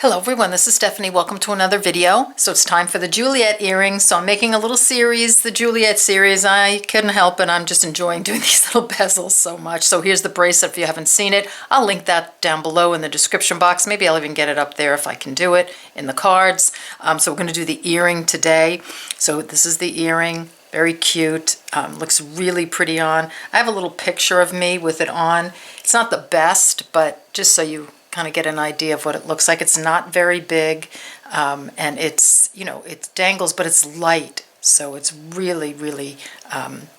Hello everyone, this is Stephanie. Welcome to another video. So it's time for the Juliet earrings. So I'm making a little series, the Juliet series. I couldn't help it. I'm just enjoying doing these little bezels so much. So here's the bracelet if you haven't seen it. I'll link that down below in the description box. Maybe I'll even get it up there if I can do it in the cards. So we're going to do the earring today. So this is the earring. Very cute. Looks really pretty on. I have a little picture of me with it on. It's not the best, but just so you kind of get an idea of what it looks like. It's not very big, and it's, you know, it dangles, but it's light, so it's really, really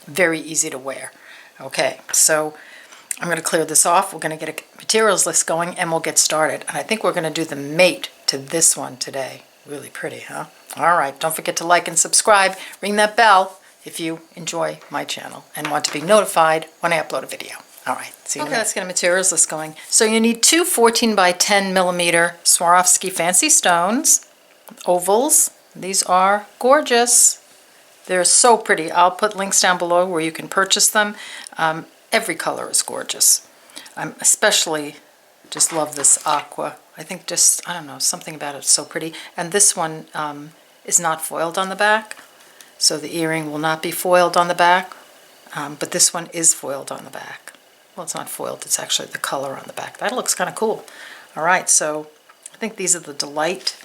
very easy to wear. Okay, so I'm going to clear this off. We're going to get a materials list going, and we'll get started. And I think we're going to do the mate to this one today. Really pretty, huh? All right, don't forget to like and subscribe. Ring that bell if you enjoy my channel and want to be notified when I upload a video. All right, see you. Okay, let's get a materials list going. So you need two 14 by 10 millimeter Swarovski fancy stones, ovals. These are gorgeous. They're so pretty. I'll put links down below where you can purchase them. Every color is gorgeous. Especially just love this aqua. I think just, I don't know, something about it's so pretty. And this one is not foiled on the back, so the earring will not be foiled on the back, but this one is foiled on the back. Well, it's not foiled, it's actually the color on the back. That looks kind of cool. All right, so I think these are the Delite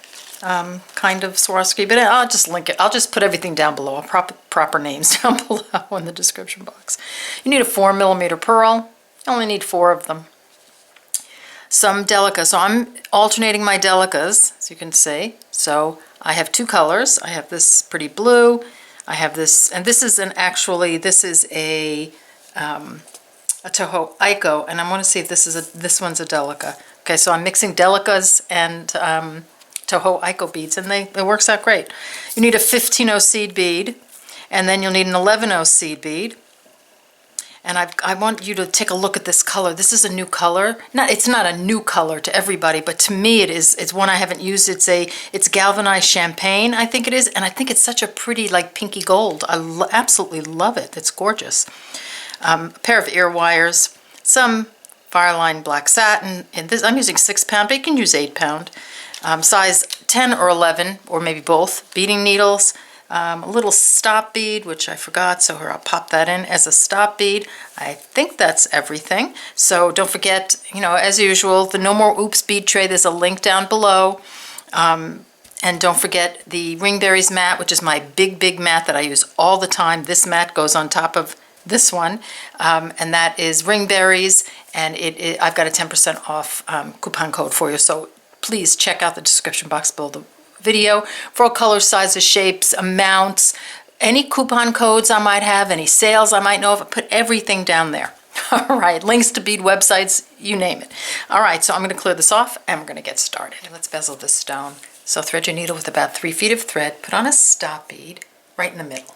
kind of Swarovski, but I'll just link it. I'll just put everything down below. I'll proper names down below in the description box. You need a 4 millimeter pearl. You only need 4 of them. Some Delica. So I'm alternating my Delicas, as you can see. So I have 2 colors. I have this pretty blue. I have this, and this is this is a Toho Aiko, and I want to see if this one's a Delica. Okay, so I'm mixing Delicas and Toho Aiko beads, and it works out great. You need a 15-0 seed bead, and then you'll need an 11-0 seed bead. And I want you to take a look at this color. This is a new color. It's not a new color to everybody, but to me it is. It's one I haven't used. It's galvanized champagne, I think it is, and I think it's such a pretty, like, pinky gold. I absolutely love it. It's gorgeous. A pair of ear wires, some Fireline black satin, and this I'm using 6 pound, but you can use 8 pound. Size 10 or 11, or maybe both. Beading needles, a little stop bead, which I forgot, so here I'll pop that in as a stop bead. I think that's everything. So don't forget, you know, as usual, the No More Oops bead tray. There's a link down below. And don't forget the Ringberries mat, which is my big mat that I use all the time. This mat goes on top of this one, and that is Ringberries, and I've got a 10% off coupon code for you, so please check out the description box below the video for all colors, sizes, shapes, amounts, any coupon codes I might have, any sales I might know of. I put everything down there. All right, links to bead websites, you name it. All right, so I'm going to clear this off and we're going to get started. Let's bezel this stone. So thread your needle with about 3 feet of thread, put on a stop bead right in the middle.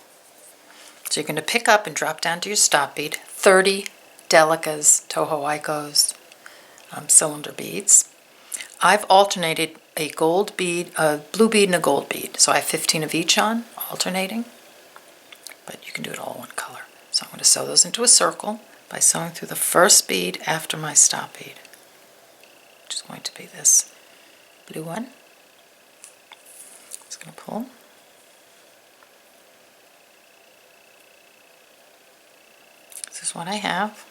So you're going to pick up and drop down to your stop bead 30 Delicas, Toho Aikos, cylinder beads. I've alternated a gold bead, a blue bead, and a gold bead. So I have 15 of each on, alternating. But you can do it all one color. So I'm going to sew those into a circle by sewing through the first bead after my stop bead, which is going to be this blue one. Just going to pull. This is what I have.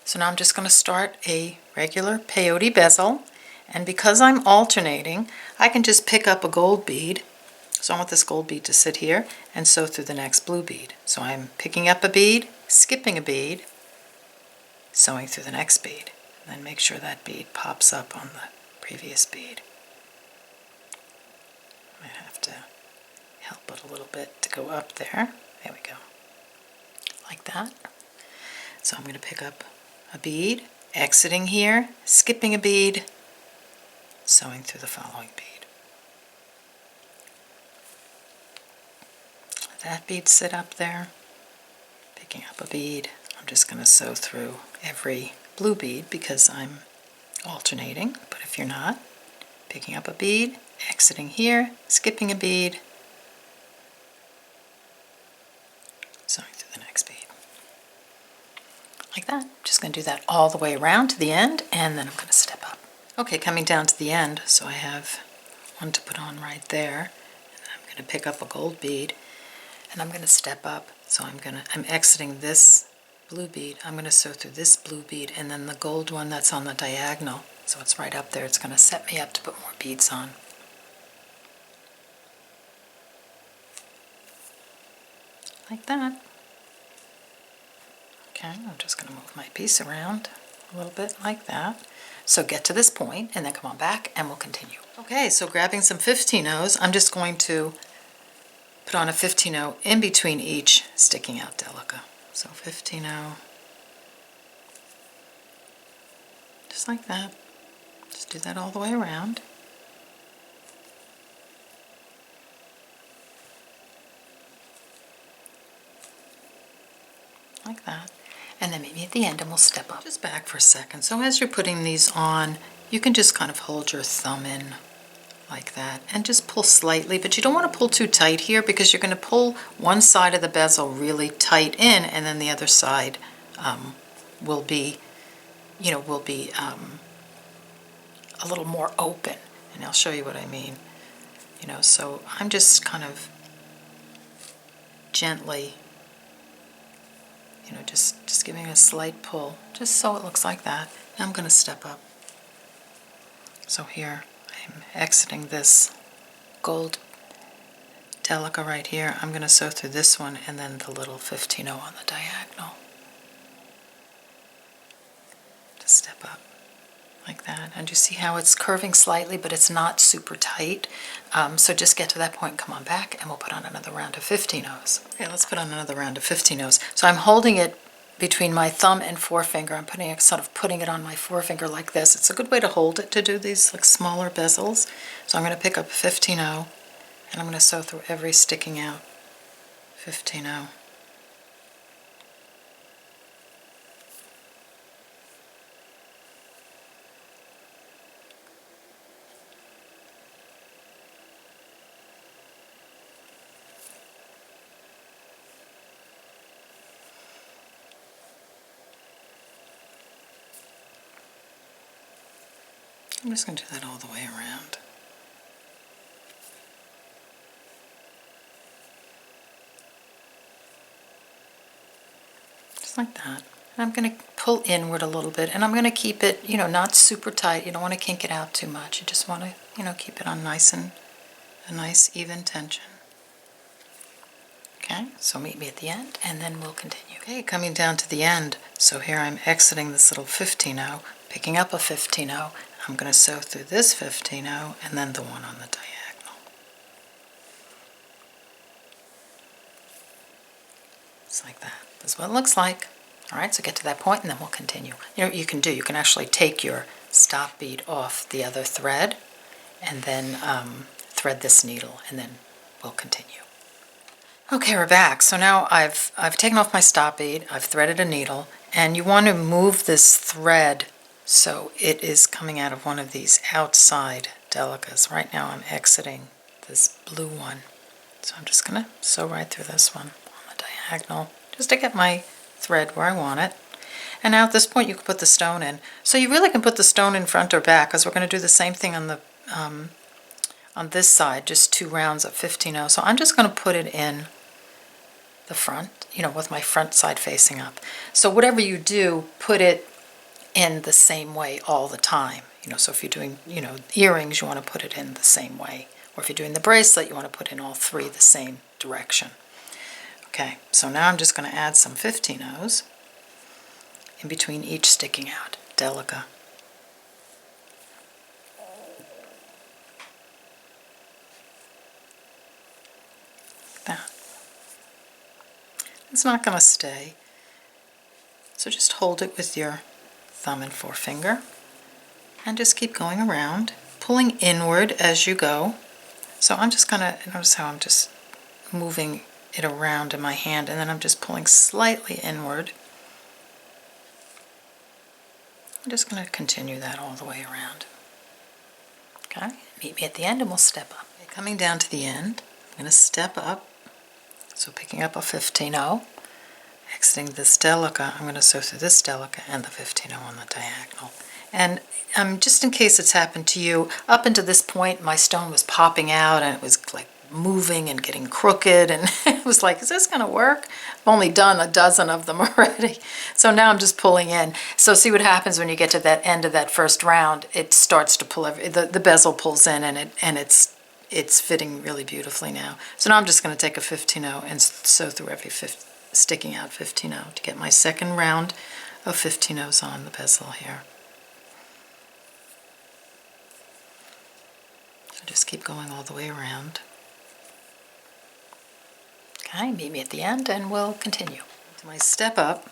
So now I'm just going to start a regular peyote bezel, and because I'm alternating, I can just pick up a gold bead. So I want this gold bead to sit here and sew through the next blue bead. So I'm picking up a bead, skipping a bead, sewing through the next bead, and then make sure that bead pops up on the previous bead. I have to help it a little bit to go up there. There we go. Like that. So I'm going to pick up a bead, exiting here, skipping a bead, sewing through the following bead. Let that bead sit up there, picking up a bead. I'm just going to sew through every blue bead because I'm alternating, but if you're not, picking up a bead, exiting here, skipping a bead, sewing through the next bead. Like that. I'm just going to do that all the way around to the end, and then I'm going to step up. Okay, coming down to the end, so I have one to put on right there. And I'm going to pick up a gold bead, and I'm going to step up. So I'm exiting this blue bead. I'm going to sew through this blue bead, and then the gold one that's on the diagonal. So it's right up there. It's going to set me up to put more beads on. Like that. Okay, I'm just going to move my piece around a little bit like that. So get to this point and then come on back and we'll continue. Okay, so grabbing some 15-0s, I'm just going to put on a 15-0 in between each sticking out Delica. So 15-0, just like that. Just do that all the way around. Like that. And then meet me at the end and we'll step up. Just back for a second. So as you're putting these on, you can just kind of hold your thumb in like that and just pull slightly, but you don't want to pull too tight here because you're going to pull one side of the bezel really tight in, and then the other side will be a little more open. And I'll show you what I mean. So I'm just kind of gently, just giving a slight pull, just so it looks like that. Now I'm going to step up. So here I'm exiting this gold Delica right here. I'm going to sew through this one and then the little 15-0 on the diagonal. Just step up like that. And you see how it's curving slightly, but it's not super tight. So just get to that point and come on back and we'll put on another round of 15-0s. Okay, let's put on another round of 15-0s. So I'm holding it between my thumb and forefinger. I'm putting it on my forefinger like this. It's a good way to hold it to do these like smaller bezels. So I'm going to pick up a 15-0 and I'm going to sew through every sticking out 15-0. I'm just going to do that all the way around. Just like that. And I'm going to pull inward a little bit, and I'm going to keep it, not super tight. You don't want to kink it out too much. You just want to, keep it on a nice even tension. Okay, so meet me at the end, and then we'll continue. Okay, coming down to the end. So here I'm exiting this little 15-0, picking up a 15-0. I'm going to sew through this 15-0 and then the one on the diagonal. Just like that. That's what it looks like. All right, so get to that point and then we'll continue. You know what you can do? You can actually take your stop bead off the other thread and then thread this needle, and then we'll continue. Okay, we're back. So now I've taken off my stop bead, I've threaded a needle, and you want to move this thread so it is coming out of one of these outside Delicas. Right now I'm exiting this blue one. So I'm just going to sew right through this one on the diagonal just to get my thread where I want it. And now at this point you can put the stone in. So you really can put the stone in front or back, because we're going to do the same thing on the on this side, just 2 rounds of 15-0. So I'm just going to put it in the front, with my front side facing up. So whatever you do, put it in the same way all the time. So if you're doing, earrings, you want to put it in the same way. Or if you're doing the bracelet, you want to put in all 3 the same direction. Okay, so now I'm just going to add some 15-0s in between each sticking out Delica. Like that. It's not going to stay, so just hold it with your thumb and forefinger and just keep going around, pulling inward as you go. So I'm just going to, notice how I'm just moving it around in my hand, and then I'm just pulling slightly inward. I'm just going to continue that all the way around. Okay, meet me at the end and we'll step up. Okay, coming down to the end, I'm going to step up. So picking up a 15-0, exiting this Delica, I'm going to sew through this Delica and the 15-0 on the diagonal. And just in case it's happened to you, up until this point my stone was popping out and it was like moving and getting crooked, and it was like, is this going to work? I've only done a dozen of them already. So now I'm just pulling in. So see what happens when you get to that end of that first round, it starts to pull, the bezel pulls in, and it's fitting really beautifully now. So now I'm just going to take a 15-0 and sew through every sticking out 15-0 to get my second round of 15-0s on the bezel here. So just keep going all the way around. Okay, meet me at the end and we'll continue. To my step up.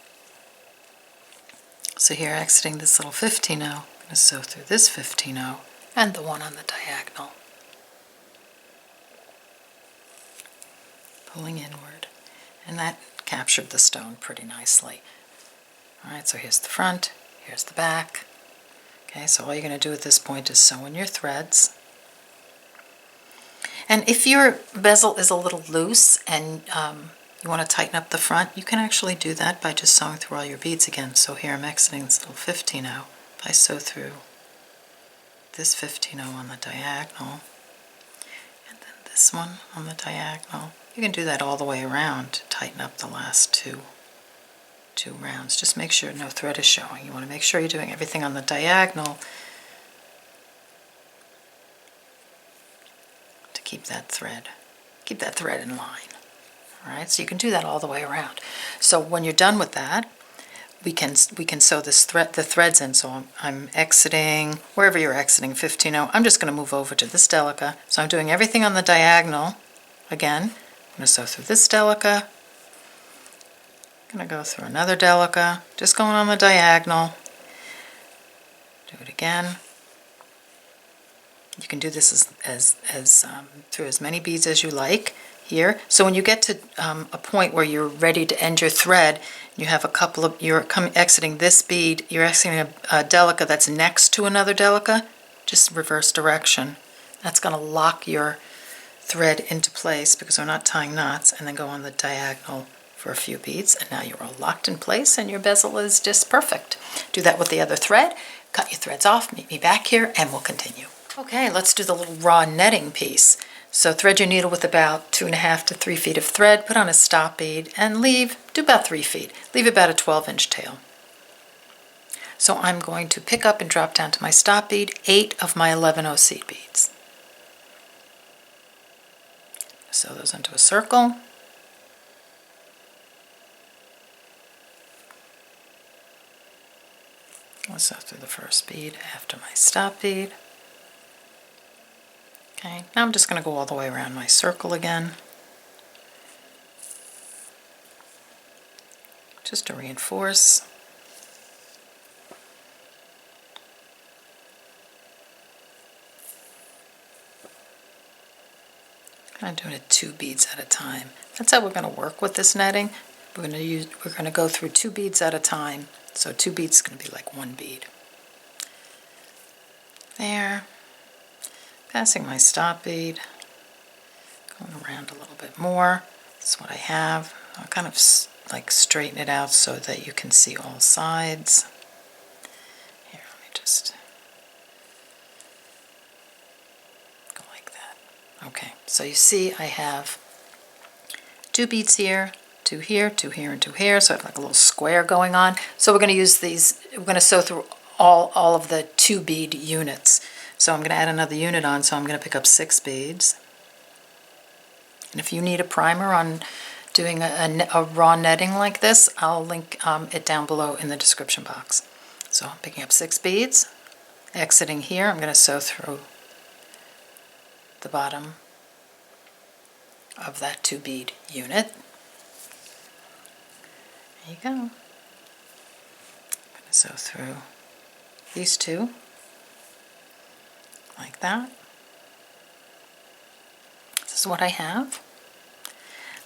So here, exiting this little 15-0, I'm going to sew through this 15-0 and the one on the diagonal. Pulling inward, and that captured the stone pretty nicely. Alright, so here's the front, here's the back. Okay, so all you're going to do at this point is sew in your threads. And if your bezel is a little loose and you want to tighten up the front, you can actually do that by just sewing through all your beads again. So here I'm exiting this little 15-0. If I sew through this 15-0 on the diagonal, and then this one on the diagonal, you can do that all the way around to tighten up the last two rounds. Just make sure no thread is showing. You want to make sure you're doing everything on the diagonal to keep that thread in line. All right, so you can do that all the way around. So when you're done with that, we can sew the threads in. So I'm exiting wherever you're exiting 15-0. I'm just going to move over to this Delica. So I'm doing everything on the diagonal again. I'm going to sew through this Delica. I'm going to go through another Delica, just going on the diagonal. Do it again. You can do this through as many beads as you like here. So when you get to a point where you're ready to end your thread, you have a couple of, exiting this bead, you're exiting a Delica that's next to another Delica, just reverse direction. That's going to lock your thread into place because we're not tying knots, and then go on the diagonal for a few beads, and now you're all locked in place and your bezel is just perfect. Do that with the other thread, cut your threads off, meet me back here, and we'll continue. Okay, let's do the little raw netting piece. So thread your needle with about 2.5 to 3 feet of thread, put on a stop bead, and do about 3 feet. Leave about a 12-inch tail. So I'm going to pick up and drop down to my stop bead 8 of my 11-0 seed beads. Sew those into a circle. I'll sew through the first bead after my stop bead. Okay, now I'm just going to go all the way around my circle again, just to reinforce. I'm doing it 2 beads at a time. That's how we're going to work with this netting. We're going to go through 2 beads at a time. So 2 beads is going to be like 1 bead. There. Passing my stop bead. Going around a little bit more. That's what I have. I'll kind of like straighten it out so that you can see all sides. Here, let me just go like that. Okay, so you see I have 2 beads here, 2 here, 2 here, and 2 here, so I have like a little square going on. So we're going to use these, we're going to sew through all of the 2 bead units. So I'm going to add another unit on, so I'm going to pick up 6 beads. And if you need a primer on doing a raw netting like this, I'll link it down below in the description box. So I'm picking up 6 beads, exiting here, I'm going to sew through the bottom of that 2 bead unit. There you go. I'm going to sew through these 2. Like that. This is what I have.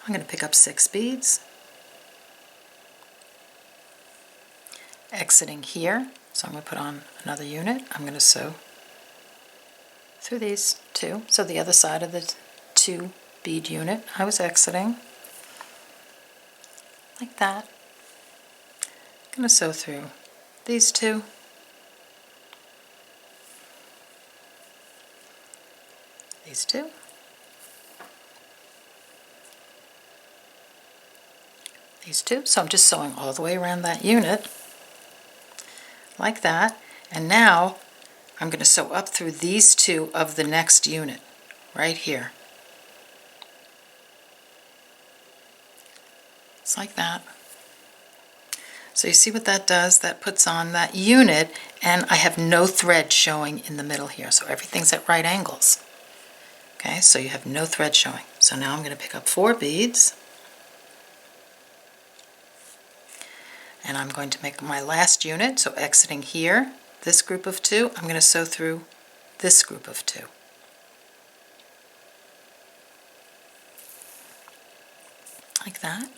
I'm going to pick up 6 beads, exiting here, so I'm going to put on another unit. I'm going to sew through these 2, so the other side of the 2 bead unit I was exiting, like that. I'm going to sew through these 2 these two, these two. So I'm just sewing all the way around that unit like that. And now I'm going to sew up through these two of the next unit right here. It's like that. So you see what that does? That puts on that unit, and I have no thread showing in the middle here, so everything's at right angles. Okay, so you have no thread showing. So now I'm going to pick up 4 beads, and I'm going to make my last unit. So exiting here, this group of 2, I'm going to sew through this group of 2. Like that.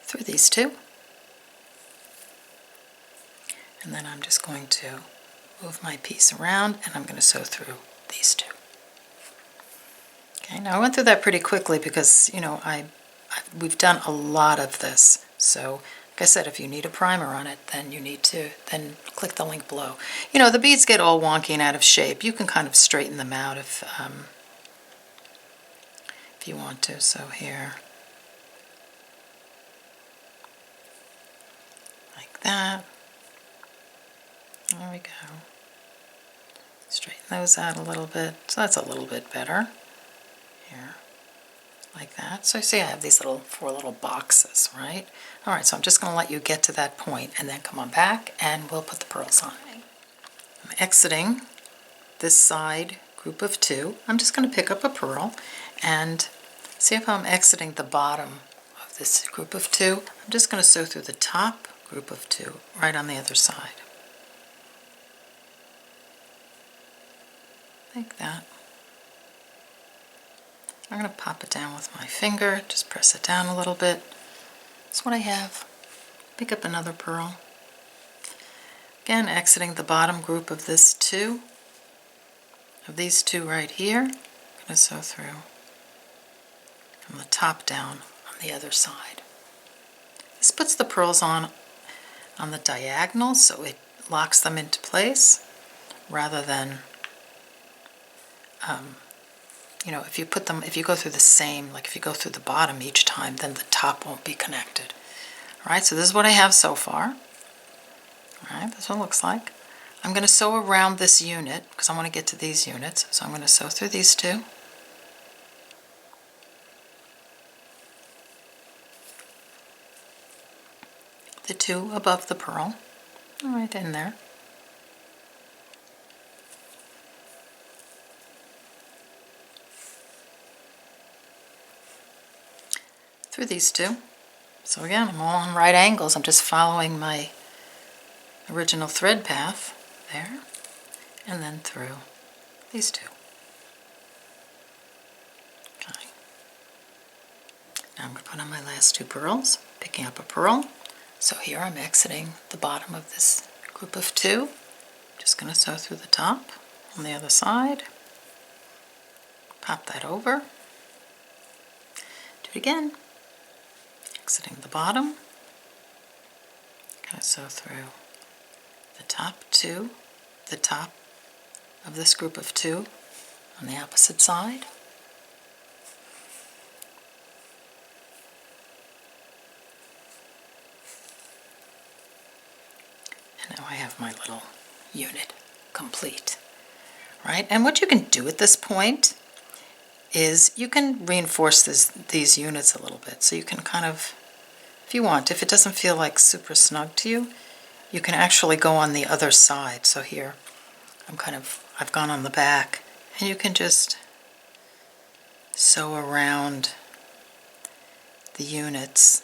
Through these 2. And then I'm just going to move my piece around, and I'm going to sew through these 2. Okay, now I went through that pretty quickly because, you know, we've done a lot of this. So, like I said, if you need a primer on it, then you need to, then click the link below. You know, the beads get all wonky and out of shape. You can kind of straighten them out if you want to. So here, like that. There we go. Straighten those out a little bit. So that's a little bit better. Here, like that. So you see I have these 4 little boxes, right? All right, so I'm just going to let you get to that point and then come on back and we'll put the pearls on. I'm exiting this side group of 2. I'm just going to pick up a pearl and see if I'm exiting the bottom of this group of 2. I'm just going to sew through the top group of 2 right on the other side. Like that. I'm going to pop it down with my finger, just press it down a little bit. That's what I have. Pick up another pearl. Again, exiting the bottom group of this 2, of these 2 right here. I'm going to sew through from the top down on the other side. This puts the pearls on the diagonal, so it locks them into place rather than you know, if you go through the same, like if you go through the bottom each time, then the top won't be connected. All right, so this is what I have so far. All right, that's what it looks like. I'm going to sew around this unit because I want to get to these units. So I'm going to sew through these 2. The 2 above the pearl, right in there. Through these 2. So again, I'm all on right angles. I'm just following my original thread path there, and then through these 2. Okay. Now I'm going to put on my last 2 pearls, picking up a pearl. So here I'm exiting the bottom of this group of 2. Just going to sew through the top on the other side. Pop that over. Do it again. Exiting the bottom, going to sew through the top 2, the top of this group of 2 on the opposite side. And now I have my little unit complete, right? And what you can do at this point is you can reinforce these units a little bit. So you can kind of, if you want, if it doesn't feel like super snug to you, you can actually go on the other side. So here, I've gone on the back, and you can just sew around the units.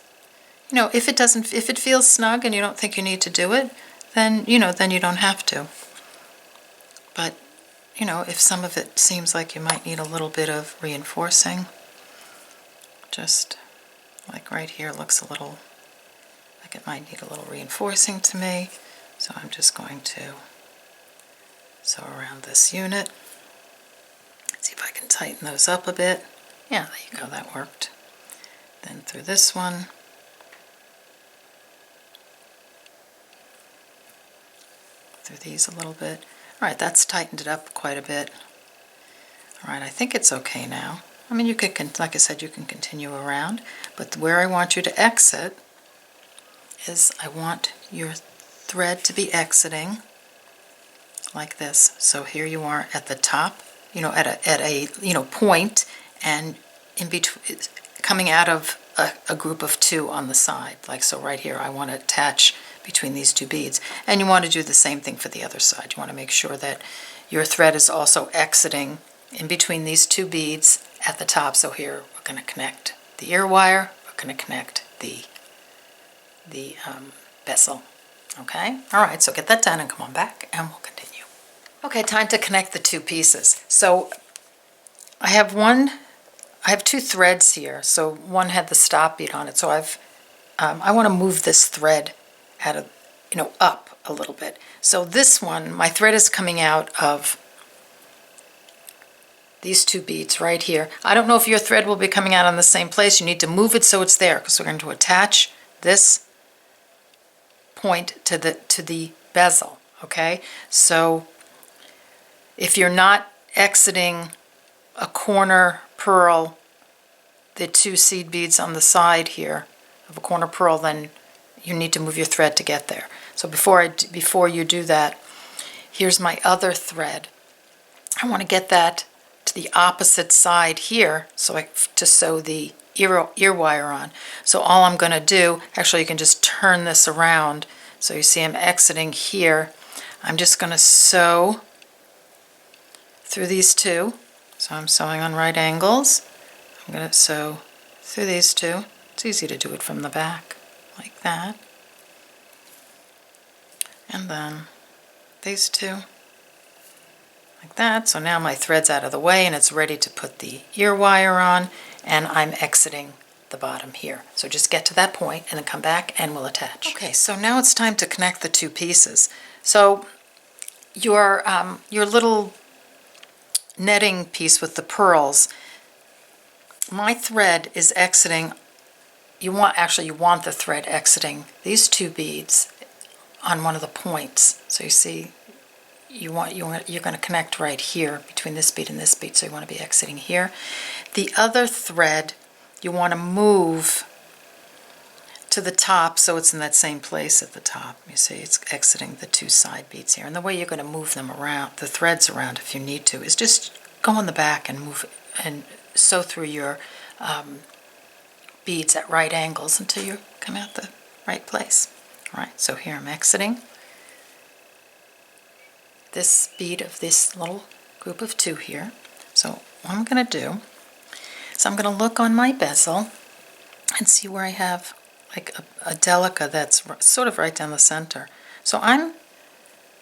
You know, if it feels snug and you don't think you need to do it, then you don't have to. But you know, if some of it seems like you might need a little bit of reinforcing, just like right here looks a little like it might need a little reinforcing to me. So I'm just going to sew around this unit. See if I can tighten those up a bit. Yeah, there you go, that worked. Then through this one. Through these a little bit. All right, that's tightened it up quite a bit. All right, I think it's okay now. I mean, you could, like I said, you can continue around, but where I want you to exit is I want your thread to be exiting like this. So here you are at the top, at a point, and in between, coming out of a group of two on the side. Like so right here, I want to attach between these two beads. And you want to do the same thing for the other side. You want to make sure that your thread is also exiting in between these two beads at the top. So here we're going to connect the ear wire, we're going to connect the bezel. Okay? All right, so get that done and come on back and we'll continue. Okay, time to connect the two pieces. So I have two threads here. So one had the stop bead on it. So I want to move this thread out of, up a little bit. So this one, my thread is coming out of these two beads right here. I don't know if your thread will be coming out on the same place. You need to move it so it's there, because we're going to attach this point to the bezel. Okay, so if you're not exiting a corner pearl, the two seed beads on the side here of a corner pearl, then you need to move your thread to get there. So before you do that, here's my other thread. I want to get that to the opposite side here to sew the ear wire on. So all I'm going to do, actually you can just turn this around. So you see I'm exiting here. I'm just going to sew through these two. So I'm sewing on right angles. I'm going to sew through these two. It's easy to do it from the back, like that. And then these two, like that. So now my thread's out of the way and it's ready to put the ear wire on, and I'm exiting the bottom here. So just get to that point and then come back and we'll attach. Okay, so now it's time to connect the two pieces. So your little netting piece with the pearls, my thread is exiting. You want the thread exiting these two beads on one of the points. So you see, you're going to connect right here between this bead and this bead. So you want to be exiting here. The other thread you want to move to the top, so it's in that same place at the top. You see, it's exiting the two side beads here. And the way you're going to move them around, the threads around if you need to, is just go in the back and move and sew through your beads at right angles until you come out the right place. All right, so here I'm exiting this bead of this little group of two here. So what I'm going to do is I'm going to look on my bezel and see where I have like a Delica that's sort of right down the center. So I'm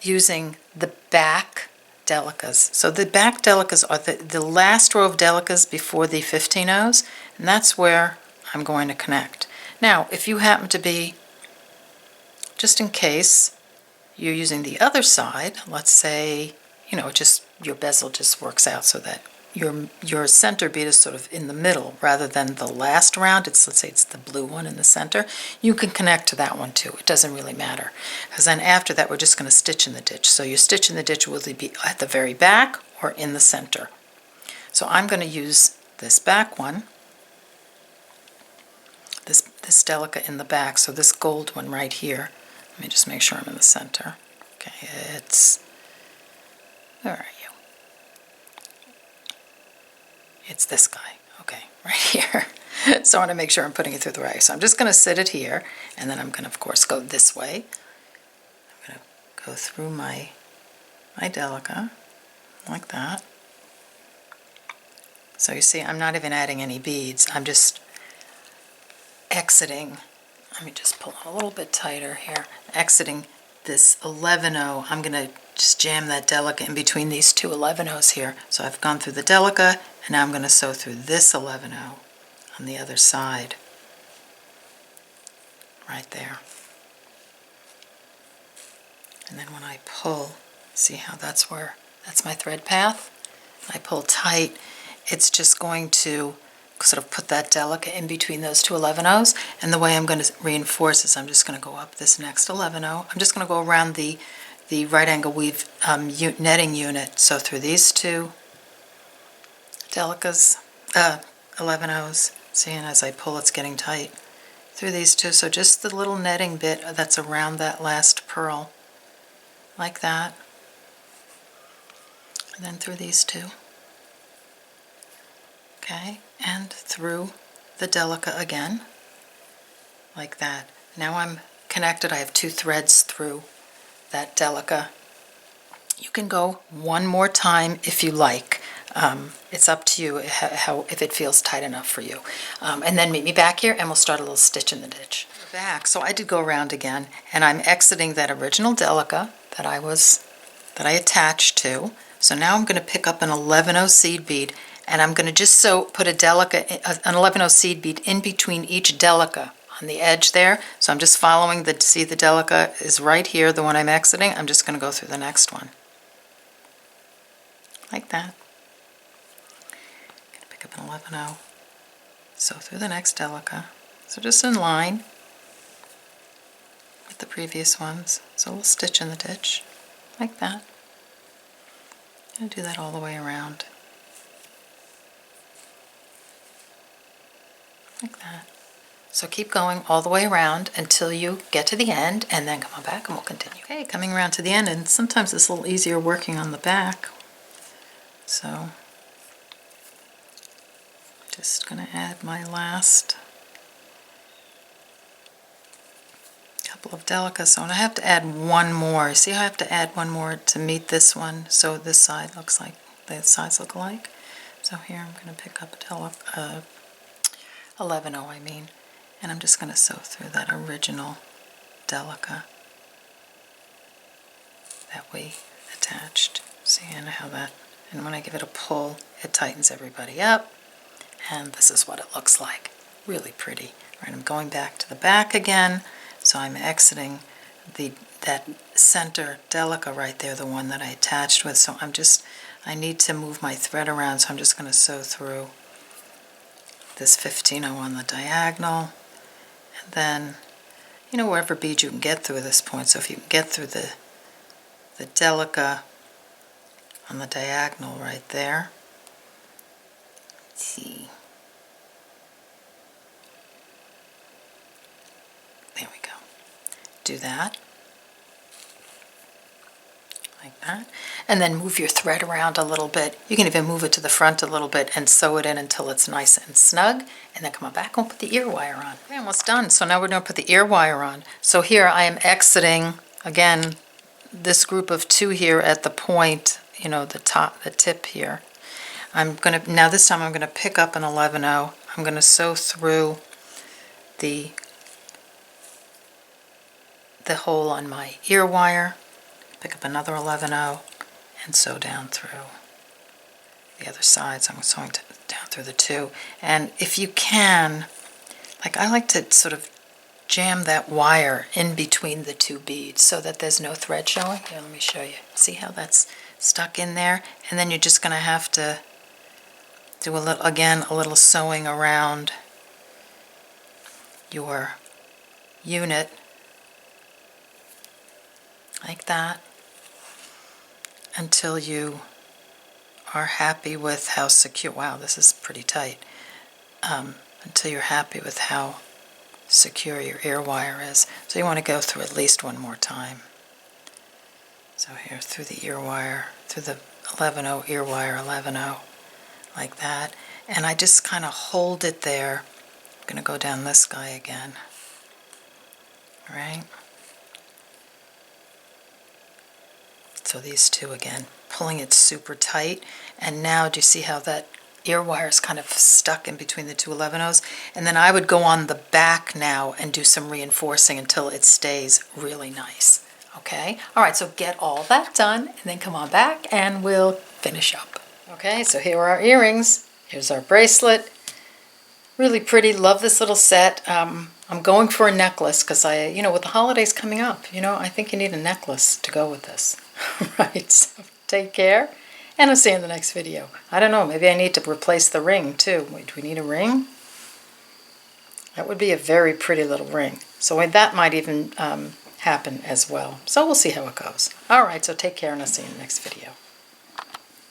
using the back Delicas. So the back Delicas are the last row of Delicas before the 15-0s, and that's where I'm going to connect. Now, if you happen to be, just in case you're using the other side, let's say, just your bezel just works out so that your center bead is sort of in the middle rather than the last round. Let's say it's the blue one in the center. You can connect to that one too. It doesn't really matter, because then after that we're just going to stitch in the ditch. So your stitch in the ditch will be at the very back or in the center. So I'm going to use this back one, this Delica in the back. So this gold one right here. Let me just make sure I'm in the center. Okay, where are you? It's this guy, okay, right here. So I want to make sure I'm putting it through the right. So I'm just going to sit it here, and then I'm going to, of course, go this way. I'm going to go through my Delica, like that. So you see, I'm not even adding any beads. I'm just exiting. Let me just pull it a little bit tighter here. Exiting this 11-0. I'm going to just jam that Delica in between these two 11-0s here. So I've gone through the Delica, and now I'm going to sew through this 11-0 on the other side. Right there. And then when I pull, see how that's my thread path? I pull tight, it's just going to sort of put that Delica in between those two 11-0s. And the way I'm going to reinforce is I'm just going to go up this next 11-0. I'm just going to go around the right angle weave netting unit. So through these two Delica's 11Os. See, and as I pull, it's getting tight through these two. So just the little netting bit that's around that last pearl, like that. And then through these two. Okay, and through the Delica again, like that. Now I'm connected. I have 2 threads through that Delica. You can go one more time if you like. It's up to you if it feels tight enough for you. And then meet me back here and we'll start a little stitch in the ditch. We're back. So I did go around again, and I'm exiting that original Delica that I attached to. So now I'm going to pick up an 11O seed bead, and I'm going to just put an 11O seed bead in between each Delica on the edge there. So I'm just following see the Delica is right here, the one I'm exiting. I'm just going to go through the next one. Like that. Pick up an 11O. So through the next Delica. So just in line with the previous ones. So we'll stitch in the ditch like that. And do that all the way around. Like that. So keep going all the way around until you get to the end, and then come on back and we'll continue. Okay, coming around to the end, and sometimes it's a little easier working on the back. So just going to add my last couple of Delicas. So I have to add one more. See how I have to add one more to meet this one, so this side looks like, the sides look alike. So here I'm going to pick up a 11O, I mean, and I'm just going to sew through that original Delica that we attached. See how that, and when I give it a pull, it tightens everybody up, and this is what it looks like. Really pretty. All right, I'm going back to the back again, so I'm exiting that center Delica right there, the one that I attached with. So I need to move my thread around, so I'm just going to sew through this 15O on the diagonal, and then, wherever bead you can get through this point. So if you can get through the Delica on the diagonal right there. Let's see. There we go. Do that. Like that. And then move your thread around a little bit. You can even move it to the front a little bit and sew it in until it's nice and snug. And then come on back and we'll put the ear wire on. Okay, almost done. So now we're going to put the ear wire on. So here I am exiting, again, this group of 2 here at the point, the tip here. Now this time I'm going to pick up an 11O. I'm going to sew through the hole on my ear wire. Pick up another 11O and sew down through the other side. So I'm sewing down through the 2. And if you can, I like to sort of jam that wire in between the 2 beads so that there's no thread showing. Here, let me show you. See how that's stuck in there? And then you're just going to have to do a little sewing around your unit like that, until you are happy with how secure, wow, this is pretty tight, until you're happy with how secure your ear wire is. So you want to go through at least one more time. So here, through the ear wire, through the 11O ear wire, 11O, like that. And I just kind of hold it there. I'm going to go down this guy again. All right? So these 2 again, pulling it super tight. And now do you see how that ear wire is kind of stuck in between the 2 11Os? And then I would go on the back now and do some reinforcing until it stays really nice. Okay? All right, so get all that done and then come on back and we'll finish up. Okay, so here are our earrings. Here's our bracelet. Really pretty. Love this little set. I'm going for a necklace because with the holidays coming up, I think you need a necklace to go with this. Right, so take care, and I'll see you in the next video. I don't know, maybe I need to replace the ring too. Wait, do we need a ring? That would be a very pretty little ring. So that might even happen as well. So we'll see how it goes. All right, so take care, and I'll see you in the next video.